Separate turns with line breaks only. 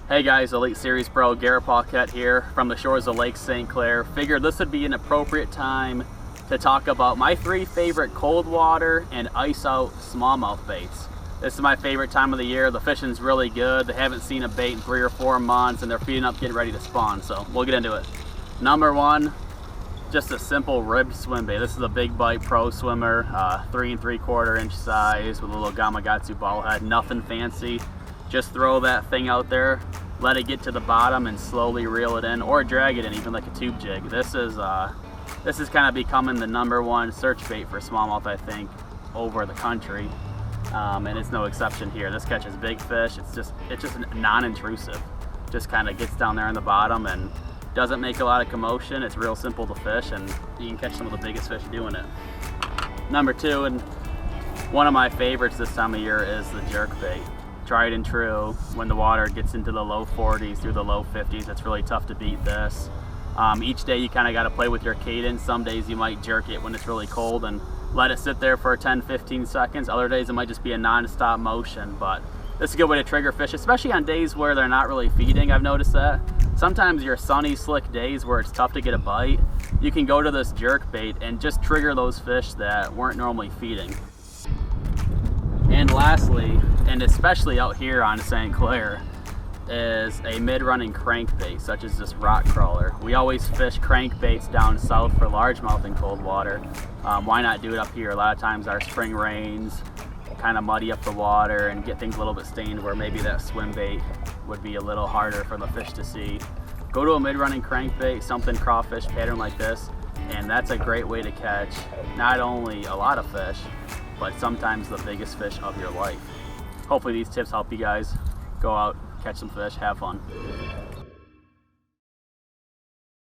Hey guys, Elite Series Pro Garrett Paquette here from the shores of Lake St. Clair. Figured this would be an appropriate time to talk about my 3 favorite cold water and ice out smallmouth baits. This is my favorite time of the year. The fishing's really good. They haven't seen a bait in 3 or 4 months and they're feeding up, getting ready to spawn. So we'll get into it. Number 1, just a simple ribbed swim bait. This is a Big Bite Pro Swimmer, 3 3/4 inch size with a little Gamakatsu ball head. Nothing fancy. Just throw that thing out there, let it get to the bottom and slowly reel it in or drag it in, even like a tube jig. This is kind of becoming the #1 search bait for smallmouth, I think, over the country. And it's no exception here. This catches big fish. It's just non-intrusive. Just kind of gets down there in the bottom and doesn't make a lot of commotion. It's real simple to fish and you can catch some of the biggest fish doing it. Number 2, and one of my favorites this time of year, is the jerk bait. Tried and true. When the water gets into the low 40s through the low 50s, it's really tough to beat this. Each day you kind of got to play with your cadence. Some days you might jerk it when it's really cold and let it sit there for 10-15 seconds. Other days it might just be a non-stop motion, but this is a good way to trigger fish, especially on days where they're not really feeding. I've noticed that. Sometimes your sunny, slick days where it's tough to get a bite, you can go to this jerk bait and just trigger those fish that weren't normally feeding. And lastly, and especially out here on St. Clair, is a mid-running crankbait, such as this rock crawler. We always fish crankbaits down south for largemouth in cold water. Why not do it up here? A lot of times our spring rains kind of muddy up the water and get things a little bit stained, where maybe that swim bait would be a little harder for the fish to see. Go to a mid-running crankbait, something crawfish pattern like this, and that's a great way to catch not only a lot of fish, but sometimes the biggest fish of your life. Hopefully these tips help you guys go out, catch some fish, have fun.